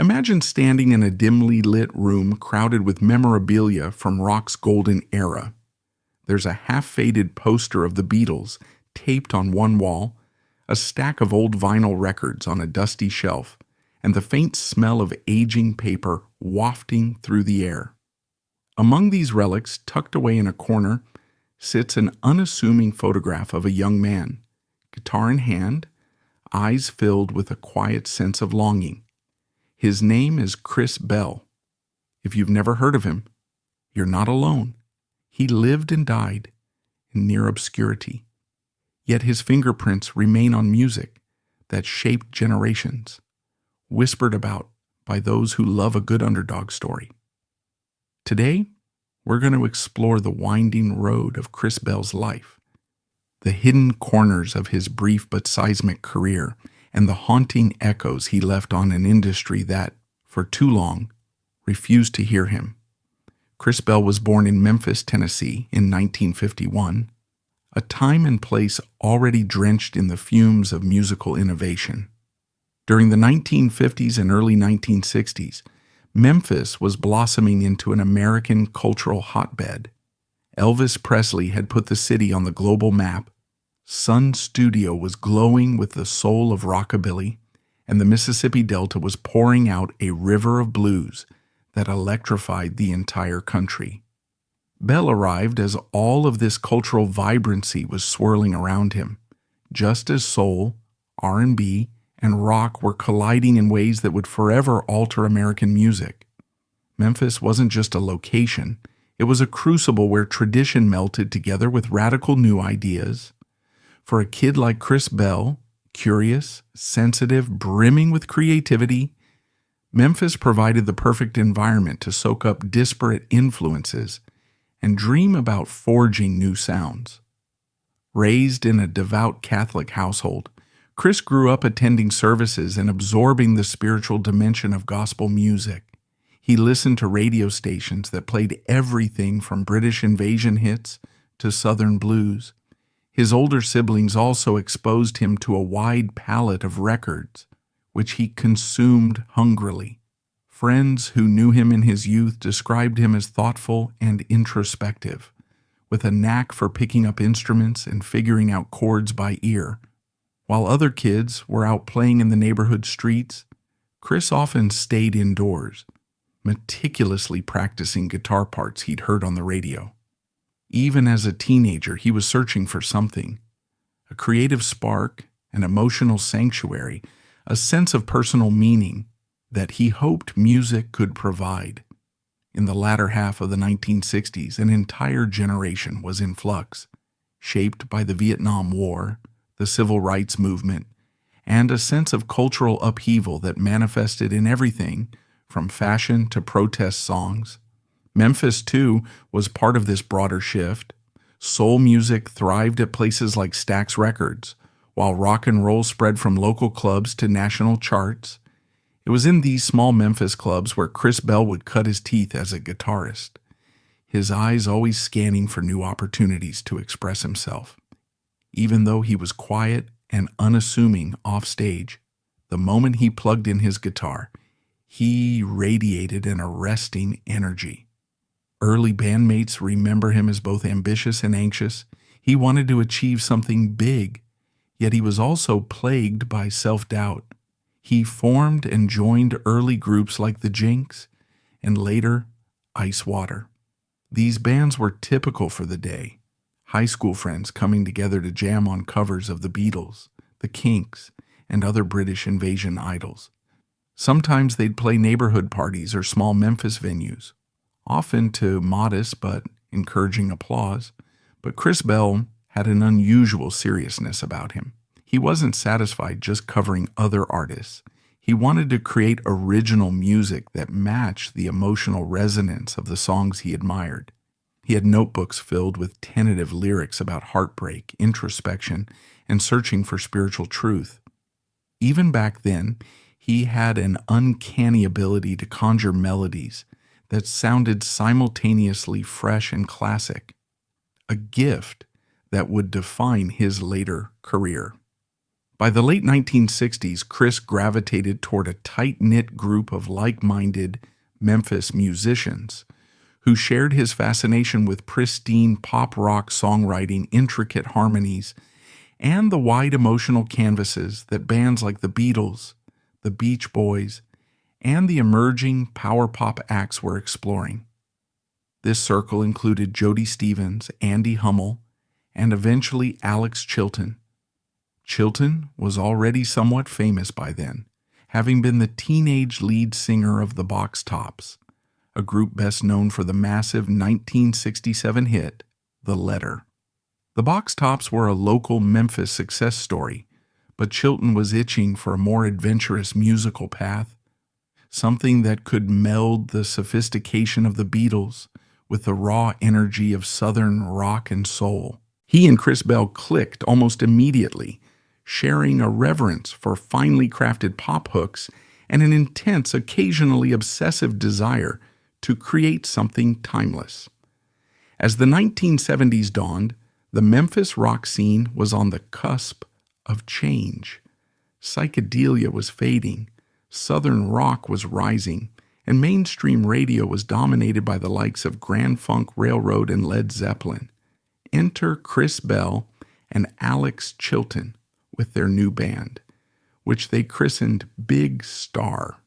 Imagine standing in a dimly lit room crowded with memorabilia from rock's golden era. There's a half-faded poster of the Beatles taped on one wall, a stack of old vinyl records on a dusty shelf, and the faint smell of aging paper wafting through the air. Among these relics, tucked away in a corner, sits an unassuming photograph of a young man, guitar in hand, eyes filled with a quiet sense of longing. His name is Chris Bell. If you've never heard of him, you're not alone. He lived and died in near obscurity. Yet his fingerprints remain on music that shaped generations, whispered about by those who love a good underdog story. Today, we're going to explore the winding road of Chris Bell's life, the hidden corners of his brief but seismic career, and the haunting echoes he left on an industry that, for too long, refused to hear him. Chris Bell was born in Memphis, Tennessee in 1951, a time and place already drenched in the fumes of musical innovation. During the 1950s and early 1960s, Memphis was blossoming into an American cultural hotbed. Elvis Presley had put the city on the global map. Sun Studio was glowing with the soul of rockabilly, and the Mississippi Delta was pouring out a river of blues that electrified the entire country. Bell arrived as all of this cultural vibrancy was swirling around him, just as soul, R&B, and rock were colliding in ways that would forever alter American music. Memphis wasn't just a location, it was a crucible where tradition melted together with radical new ideas. For a kid like Chris Bell, curious, sensitive, brimming with creativity, Memphis provided the perfect environment to soak up disparate influences and dream about forging new sounds. Raised in a devout Catholic household, Chris grew up attending services and absorbing the spiritual dimension of gospel music. He listened to radio stations that played everything from British invasion hits to Southern blues. His older siblings also exposed him to a wide palette of records, which he consumed hungrily. Friends who knew him in his youth described him as thoughtful and introspective, with a knack for picking up instruments and figuring out chords by ear. While other kids were out playing in the neighborhood streets, Chris often stayed indoors, meticulously practicing guitar parts he'd heard on the radio. Even as a teenager, he was searching for something, a creative spark, an emotional sanctuary, a sense of personal meaning that he hoped music could provide. In the latter half of the 1960s, an entire generation was in flux, shaped by the Vietnam War, the Civil Rights Movement, and a sense of cultural upheaval that manifested in everything from fashion to protest songs. Memphis, too, was part of this broader shift. Soul music thrived at places like Stax Records, while rock and roll spread from local clubs to national charts. It was in these small Memphis clubs where Chris Bell would cut his teeth as a guitarist, his eyes always scanning for new opportunities to express himself. Even though he was quiet and unassuming off stage, the moment he plugged in his guitar, he radiated an arresting energy. Early bandmates remember him as both ambitious and anxious. He wanted to achieve something big, yet he was also plagued by self-doubt. He formed and joined early groups like the Jinx and later Ice Water. These bands were typical for the day. High school friends coming together to jam on covers of the Beatles, the Kinks, and other British invasion idols. Sometimes they'd play neighborhood parties or small Memphis venues, often to modest but encouraging applause. But Chris Bell had an unusual seriousness about him. He wasn't satisfied just covering other artists. He wanted to create original music that matched the emotional resonance of the songs he admired. He had notebooks filled with tentative lyrics about heartbreak, introspection, and searching for spiritual truth. Even back then, he had an uncanny ability to conjure melodies that sounded simultaneously fresh and classic, a gift that would define his later career. By the late 1960s, Chris gravitated toward a tight-knit group of like-minded Memphis musicians who shared his fascination with pristine pop-rock songwriting, intricate harmonies, and the wide emotional canvases that bands like the Beatles, the Beach Boys, and the emerging power pop acts were exploring. This circle included Jody Stevens, Andy Hummel, and eventually Alex Chilton. Chilton was already somewhat famous by then, having been the teenage lead singer of the Box Tops, a group best known for the massive 1967 hit, The Letter. The Box Tops were a local Memphis success story, but Chilton was itching for a more adventurous musical path, something that could meld the sophistication of the Beatles with the raw energy of Southern rock and soul. He and Chris Bell clicked almost immediately, sharing a reverence for finely crafted pop hooks and an intense, occasionally obsessive desire to create something timeless. As the 1970s dawned, the Memphis rock scene was on the cusp of change. Psychedelia was fading, Southern rock was rising, and mainstream radio was dominated by the likes of Grand Funk Railroad and Led Zeppelin. Enter Chris Bell and Alex Chilton with their new band, which they christened Big Star.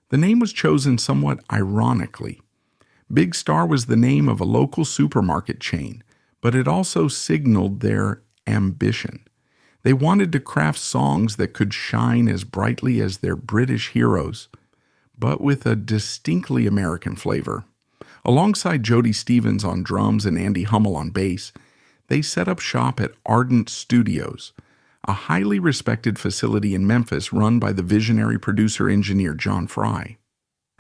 The name was chosen somewhat ironically. Big Star was the name of a local supermarket chain, but it also signaled their ambition. They wanted to craft songs that could shine as brightly as their British heroes, but with a distinctly American flavor. Alongside Jody Stevens on drums and Andy Hummel on bass, they set up shop at Ardent Studios, a highly respected facility in Memphis run by the visionary producer-engineer John Fry.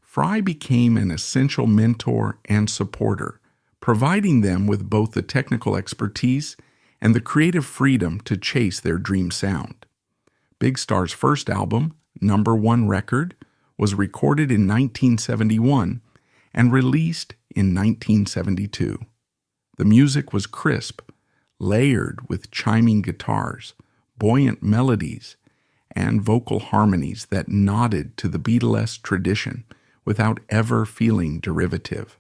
Fry became an essential mentor and supporter, providing them with both the technical expertise and the creative freedom to chase their dream sound. Big Star's first album, #1 record, was recorded in 1971 and released in 1972. The music was crisp, layered with chiming guitars, buoyant melodies, and vocal harmonies that nodded to the Beatlesque tradition without ever feeling derivative.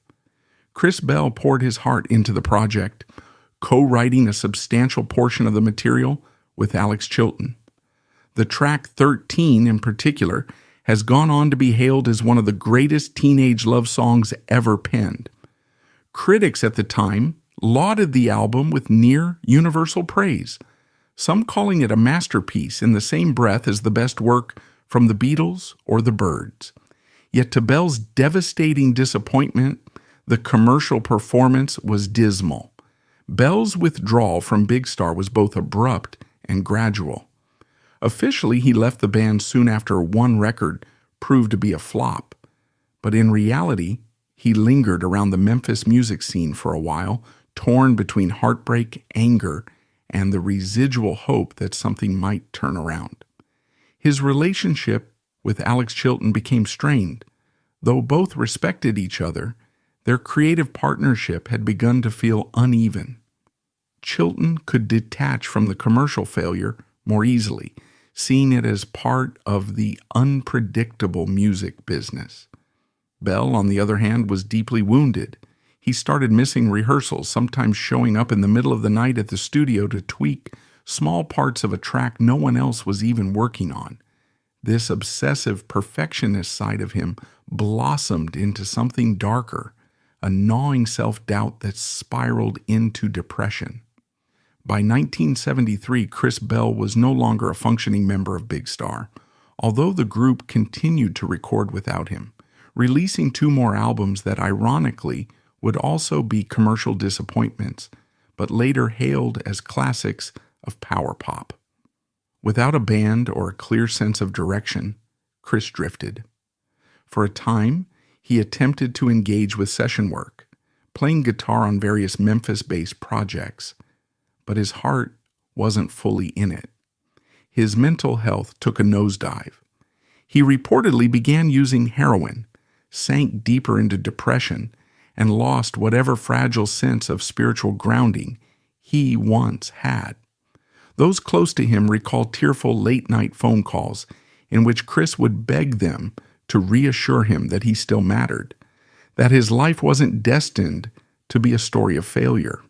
Chris Bell poured his heart into the project, co-writing a substantial portion of the material with Alex Chilton. The track 13 in particular has gone on to be hailed as one of the greatest teenage love songs ever penned. Critics at the time lauded the album with near universal praise, some calling it a masterpiece in the same breath as the best work from the Beatles or the Byrds. Yet to Bell's devastating disappointment, the commercial performance was dismal. Bell's withdrawal from Big Star was both abrupt and gradual. Officially, he left the band soon after one record proved to be a flop, but in reality, he lingered around the Memphis music scene for a while, torn between heartbreak, anger, and the residual hope that something might turn around. His relationship with Alex Chilton became strained. Though both respected each other, their creative partnership had begun to feel uneven. Chilton could detach from the commercial failure more easily, seeing it as part of the unpredictable music business. Bell, on the other hand, was deeply wounded. He started missing rehearsals, sometimes showing up in the middle of the night at the studio to tweak small parts of a track no one else was even working on. This obsessive perfectionist side of him blossomed into something darker, a gnawing self-doubt that spiraled into depression. By 1973, Chris Bell was no longer a functioning member of Big Star, although the group continued to record without him, releasing 2 more albums that ironically would also be commercial disappointments, but later hailed as classics of power pop. Without a band or a clear sense of direction, Chris drifted. For a time, he attempted to engage with session work, playing guitar on various Memphis-based projects, but his heart wasn't fully in it. His mental health took a nosedive. He reportedly began using heroin, sank deeper into depression, and lost whatever fragile sense of spiritual grounding he once had. Those close to him recall tearful late-night phone calls in which Chris would beg them to reassure him that he still mattered, that his life wasn't destined to be a story of failure.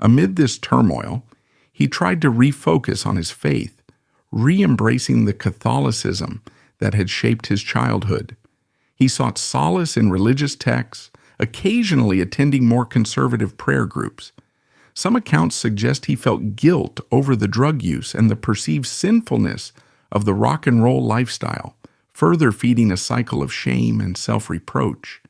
Amid this turmoil, he tried to refocus on his faith, re-embracing the Catholicism that had shaped his childhood. He sought solace in religious texts, occasionally attending more conservative prayer groups. Some accounts suggest he felt guilt over the drug use and the perceived sinfulness of the rock and roll lifestyle, further feeding a cycle of shame and self-reproach.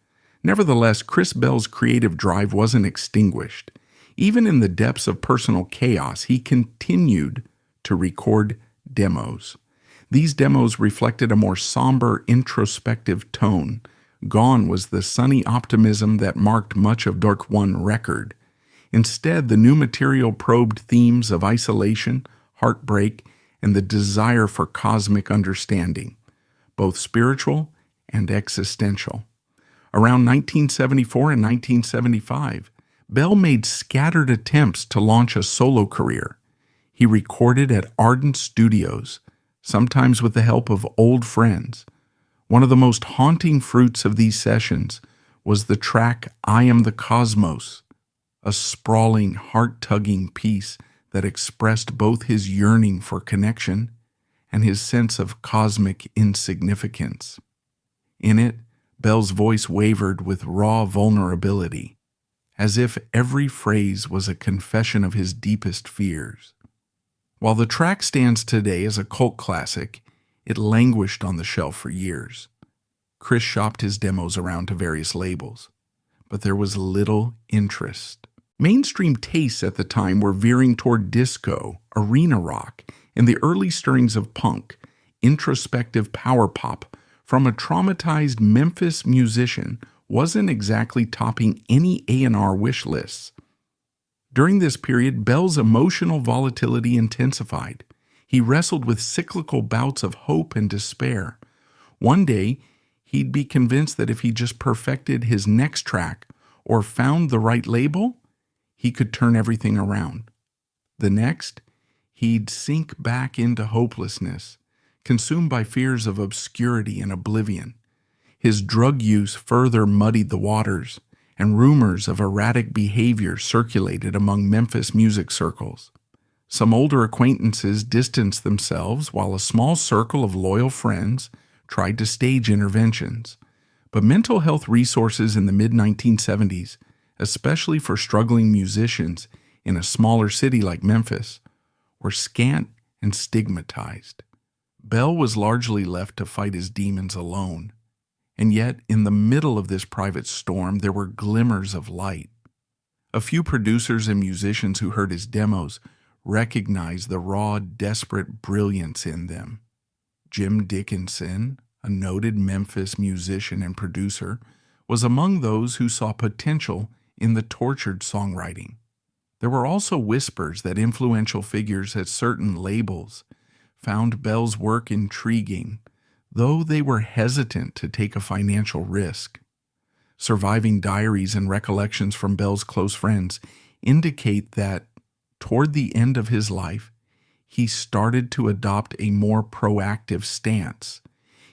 Nevertheless, Chris Bell's creative drive wasn't extinguished. Even in the depths of personal chaos, he continued to record demos. These demos reflected a more somber, introspective tone. Gone was the sunny optimism that marked much of Dark One record. Instead, the new material probed themes of isolation, heartbreak, and the desire for cosmic understanding, both spiritual and existential. Around 1974 and 1975, Bell made scattered attempts to launch a solo career. He recorded at ardent studios, sometimes with the help of old friends. One of the most haunting fruits of these sessions was the track "I Am the Cosmos," a sprawling, heart-tugging piece that expressed both his yearning for connection and his sense of cosmic insignificance. In it, Bell's voice wavered with raw vulnerability, as if every phrase was a confession of his deepest fears. While the track stands today as a cult classic, it languished on the shelf for years. Chris shopped his demos around to various labels, but there was little interest. Mainstream tastes at the time were veering toward disco, arena rock, and the early stirrings of punk, introspective power pop from a traumatized Memphis musician wasn't exactly topping any A&R wish lists. During this period, Bell's emotional volatility intensified. He wrestled with cyclical bouts of hope and despair. One day, he'd be convinced that if he just perfected his next track or found the right label, he could turn everything around. The next, he'd sink back into hopelessness, consumed by fears of obscurity and oblivion. His drug use further muddied the waters, and rumors of erratic behavior circulated among Memphis music circles. Some older acquaintances distanced themselves while a small circle of loyal friends tried to stage interventions. But mental health resources in the mid-1970s, especially for struggling musicians in a smaller city like Memphis, were scant and stigmatized. Bell was largely left to fight his demons alone. And yet, in the middle of this private storm, there were glimmers of light. A few producers and musicians who heard his demos recognized the raw, desperate brilliance in them. Jim Dickinson, a noted Memphis musician and producer, was among those who saw potential in the tortured songwriting. There were also whispers that influential figures at certain labels found Bell's work intriguing, though they were hesitant to take a financial risk. Surviving diaries and recollections from Bell's close friends indicate that, toward the end of his life, he started to adopt a more proactive stance.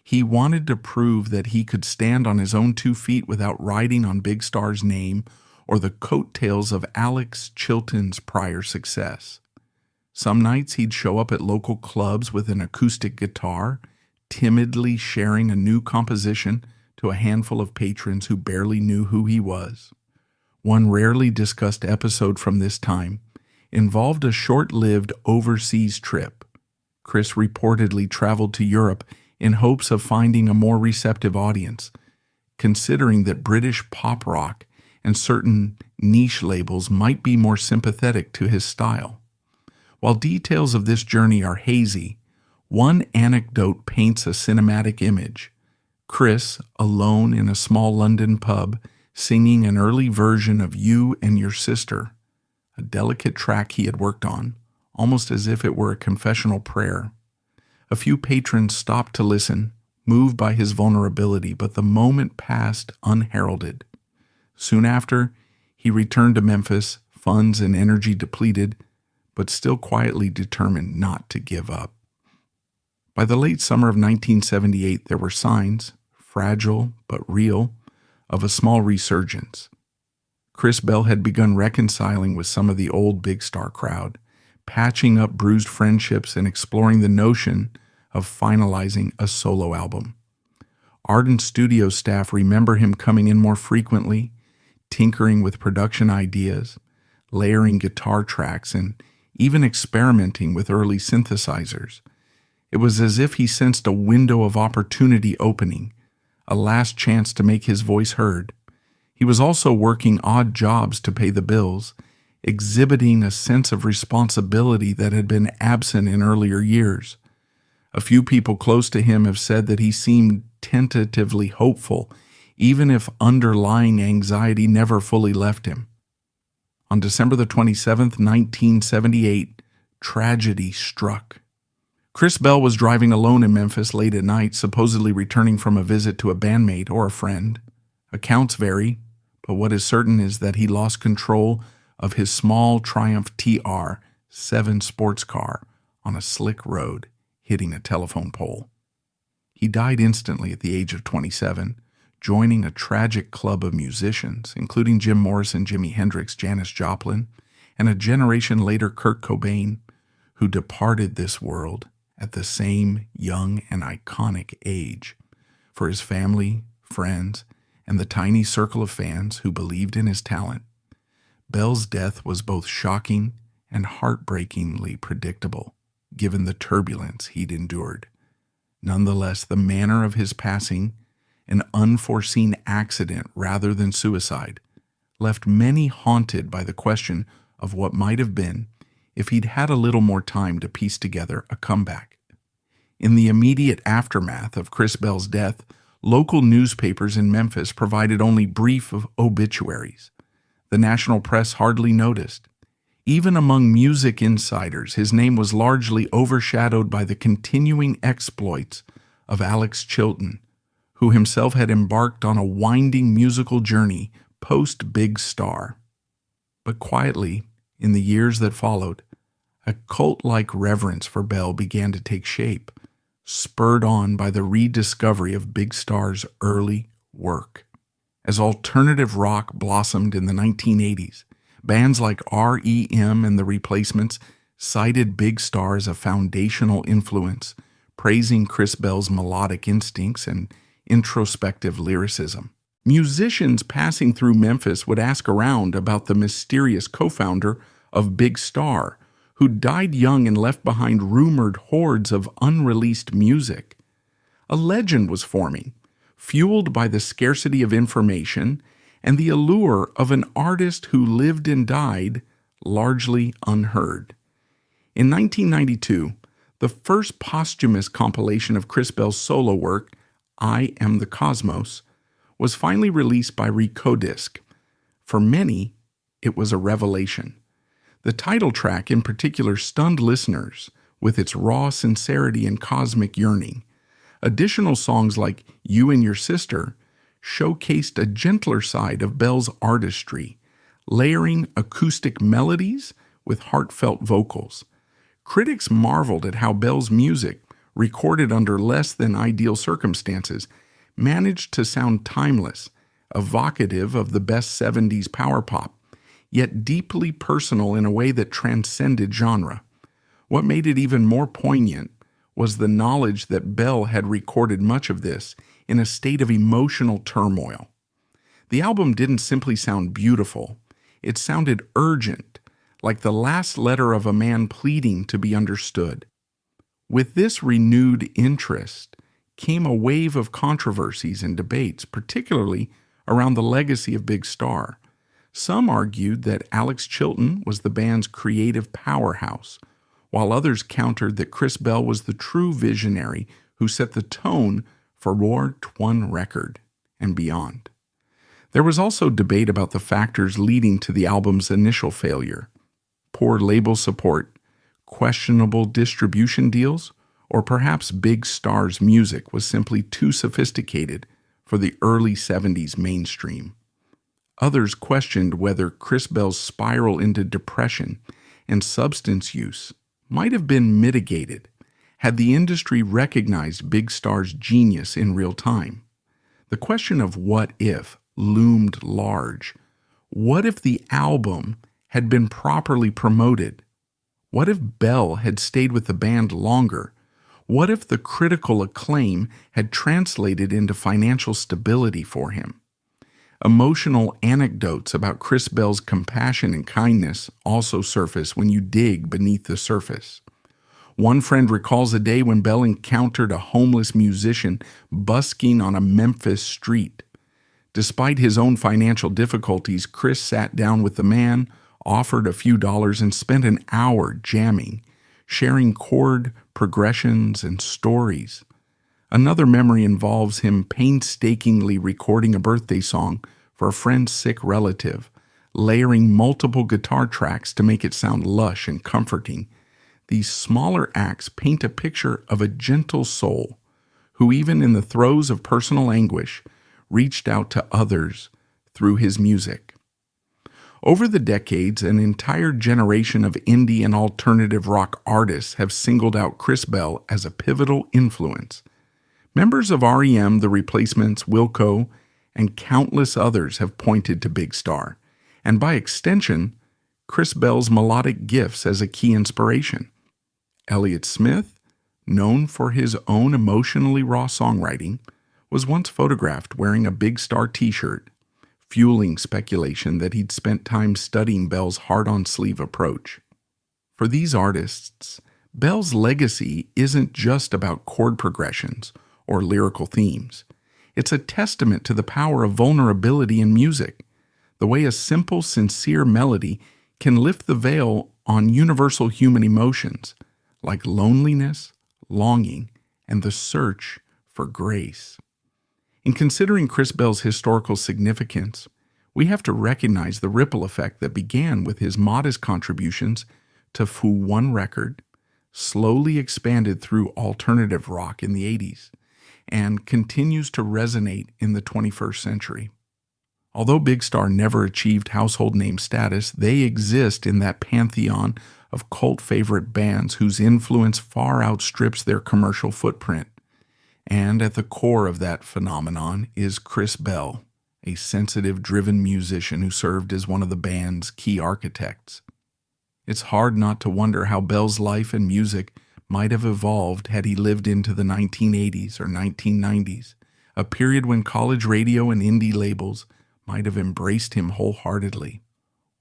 He wanted to prove that he could stand on his own 2 feet without riding on Big Star's name or the coattails of Alex Chilton's prior success. Some nights he'd show up at local clubs with an acoustic guitar, timidly sharing a new composition to a handful of patrons who barely knew who he was. One rarely discussed episode from this time involved a short-lived overseas trip. Chris reportedly traveled to Europe in hopes of finding a more receptive audience, considering that British pop rock and certain niche labels might be more sympathetic to his style. While details of this journey are hazy, one anecdote paints a cinematic image. Chris, alone in a small London pub, singing an early version of "You and Your Sister," a delicate track he had worked on, almost as if it were a confessional prayer. A few patrons stopped to listen, moved by his vulnerability, but the moment passed unheralded. Soon after, he returned to Memphis, funds and energy depleted, but still quietly determined not to give up. By the late summer of 1978, there were signs, fragile but real, of a small resurgence. Chris Bell had begun reconciling with some of the old Big Star crowd, patching up bruised friendships and exploring the notion of finalizing a solo album. Ardent studio staff remember him coming in more frequently, tinkering with production ideas, layering guitar tracks, and even experimenting with early synthesizers. It was as if he sensed a window of opportunity opening, a last chance to make his voice heard. He was also working odd jobs to pay the bills, exhibiting a sense of responsibility that had been absent in earlier years. A few people close to him have said that he seemed tentatively hopeful, even if underlying anxiety never fully left him. On December the 27th, 1978, tragedy struck. Chris Bell was driving alone in Memphis late at night, supposedly returning from a visit to a bandmate or a friend. Accounts vary, but what is certain is that he lost control of his small Triumph TR 7 sports car on a slick road, hitting a telephone pole. He died instantly at the age of 27, joining a tragic club of musicians, including Jim Morrison, Jimi Hendrix, Janis Joplin, and a generation later Kurt Cobain, who departed this world at the same young and iconic age. For his family, friends, and the tiny circle of fans who believed in his talent, Bell's death was both shocking and heartbreakingly predictable, given the turbulence he'd endured. Nonetheless, the manner of his passing, an unforeseen accident rather than suicide, left many haunted by the question of what might have been if he'd had a little more time to piece together a comeback. In the immediate aftermath of Chris Bell's death, local newspapers in Memphis provided only brief obituaries. The national press hardly noticed. Even among music insiders, his name was largely overshadowed by the continuing exploits of Alex Chilton, who himself had embarked on a winding musical journey post-Big Star. But quietly, in the years that followed, a cult-like reverence for Bell began to take shape, spurred on by the rediscovery of Big Star's early work. As alternative rock blossomed in the 1980s, bands like R.E.M. and The Replacements cited Big Star as a foundational influence, praising Chris Bell's melodic instincts and introspective lyricism. Musicians passing through Memphis would ask around about the mysterious co-founder of Big Star, who died young and left behind rumored hordes of unreleased music. A legend was forming, fueled by the scarcity of information and the allure of an artist who lived and died largely unheard. In 1992, the first posthumous compilation of Chris Bell's solo work, R.E.M. the Cosmos, was finally released by Recodisc. For many, it was a revelation. The title track in particular stunned listeners with its raw sincerity and cosmic yearning. Additional songs like You and Your Sister showcased a gentler side of Bell's artistry, layering acoustic melodies with heartfelt vocals. Critics marveled at how Bell's music, recorded under less than ideal circumstances, managed to sound timeless, evocative of the best 70s power pop, yet deeply personal in a way that transcended genre. What made it even more poignant was the knowledge that Bell had recorded much of this in a state of emotional turmoil. The album didn't simply sound beautiful, it sounded urgent, like the last letter of a man pleading to be understood. With this renewed interest came a wave of controversies and debates, particularly around the legacy of Big Star. Some argued that Alex Chilton was the band's creative powerhouse, while others countered that Chris Bell was the true visionary who set the tone for War One record and beyond. There was also debate about the factors leading to the album's initial failure: poor label support, questionable distribution deals, or perhaps Big Star's music was simply too sophisticated for the early 70s mainstream. Others questioned whether Chris Bell's spiral into depression and substance use might have been mitigated had the industry recognized Big Star's genius in real time. The question of what if loomed large. What if the album had been properly promoted? What if Bell had stayed with the band longer? What if the critical acclaim had translated into financial stability for him? Emotional anecdotes about Chris Bell's compassion and kindness also surface when you dig beneath the surface. One friend recalls a day when Bell encountered a homeless musician busking on a Memphis street. Despite his own financial difficulties, Chris sat down with the man, offered a few dollars, and spent an hour jamming, sharing chord progressions and stories. Another memory involves him painstakingly recording a birthday song for a friend's sick relative, layering multiple guitar tracks to make it sound lush and comforting. These smaller acts paint a picture of a gentle soul who, even in the throes of personal anguish, reached out to others through his music. Over the decades, an entire generation of indie and alternative rock artists have singled out Chris Bell as a pivotal influence. Members of R.E.M., The Replacements, Wilco, and countless others have pointed to Big Star, and by extension, Chris Bell's melodic gifts as a key inspiration. Elliott Smith, known for his own emotionally raw songwriting, was once photographed wearing a Big Star t-shirt, fueling speculation that he'd spent time studying Bell's heart-on-sleeve approach. For these artists, Bell's legacy isn't just about chord progressions or lyrical themes. It's a testament to the power of vulnerability in music, the way a simple, sincere melody can lift the veil on universal human emotions, like loneliness, longing, and the search for grace. In considering Chris Bell's historical significance, we have to recognize the ripple effect that began with his modest contributions to Foo One Record, slowly expanded through alternative rock in the 80s, and continues to resonate in the 21st century. Although Big Star never achieved household name status, they exist in that pantheon of cult favorite bands whose influence far outstrips their commercial footprint. And at the core of that phenomenon is Chris Bell, a sensitive, driven musician who served as one of the band's key architects. It's hard not to wonder how Bell's life and music might have evolved had he lived into the 1980s or 1990s, a period when college radio and indie labels might have embraced him wholeheartedly.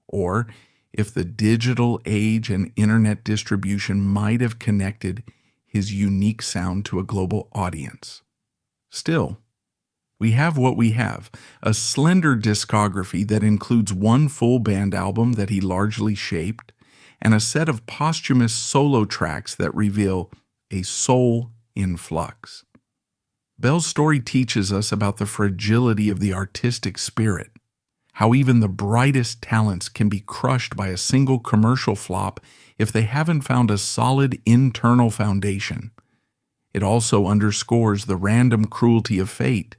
Or if the digital age and internet distribution might have connected his unique sound to a global audience. Still, we have what we have, a slender discography that includes one full band album that he largely shaped, and a set of posthumous solo tracks that reveal a soul in flux. Bell's story teaches us about the fragility of the artistic spirit, how even the brightest talents can be crushed by a single commercial flop if they haven't found a solid internal foundation. It also underscores the random cruelty of fate.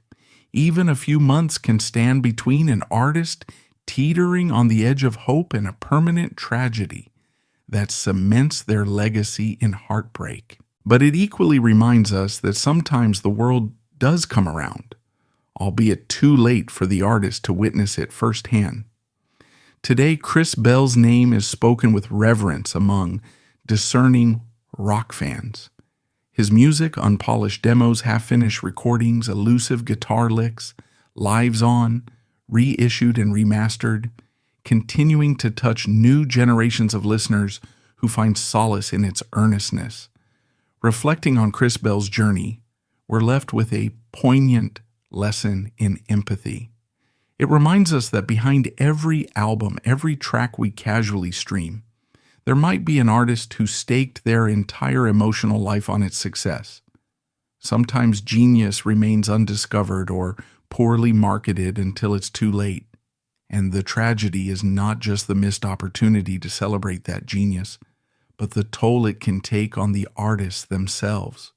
Even a few months can stand between an artist teetering on the edge of hope and a permanent tragedy that cements their legacy in heartbreak. But it equally reminds us that sometimes the world does come around, albeit too late for the artist to witness it firsthand. Today, Chris Bell's name is spoken with reverence among discerning rock fans. His music, unpolished demos, half-finished recordings, elusive guitar licks, lives on, reissued and remastered, continuing to touch new generations of listeners who find solace in its earnestness. Reflecting on Chris Bell's journey, we're left with a poignant lesson in empathy. It reminds us that behind every album, every track we casually stream, there might be an artist who staked their entire emotional life on its success. Sometimes genius remains undiscovered or poorly marketed until it's too late. And the tragedy is not just the missed opportunity to celebrate that genius, but the toll it can take on the artists themselves.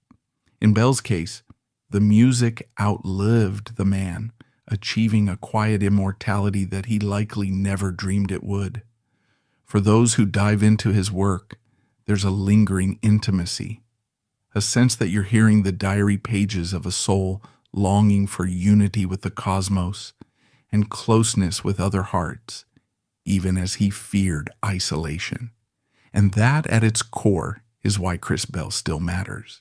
In Bell's case, the music outlived the man, achieving a quiet immortality that he likely never dreamed it would. For those who dive into his work, there's a lingering intimacy, a sense that you're hearing the diary pages of a soul longing for unity with the cosmos and closeness with other hearts, even as he feared isolation. And that, at its core, is why Chris Bell still matters.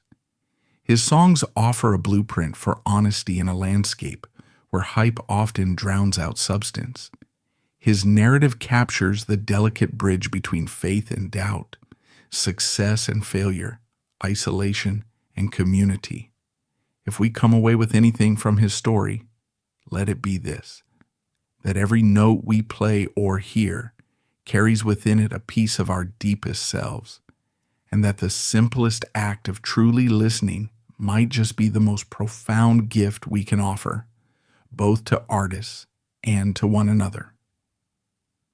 His songs offer a blueprint for honesty in a landscape where hype often drowns out substance. His narrative captures the delicate bridge between faith and doubt, success and failure, isolation and community. If we come away with anything from his story, let it be this: that every note we play or hear carries within it a piece of our deepest selves, and that the simplest act of truly listening might just be the most profound gift we can offer, both to artists and to one another.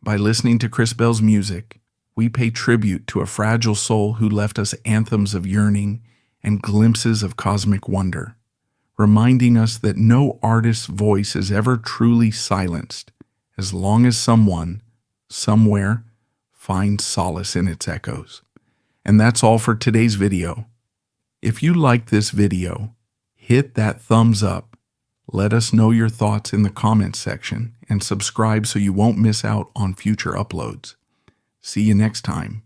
By listening to Chris Bell's music, we pay tribute to a fragile soul who left us anthems of yearning and glimpses of cosmic wonder, reminding us that no artist's voice is ever truly silenced as long as someone, somewhere, finds solace in its echoes. And that's all for today's video. If you liked this video, hit that thumbs up, let us know your thoughts in the comments section, and subscribe so you won't miss out on future uploads. See you next time.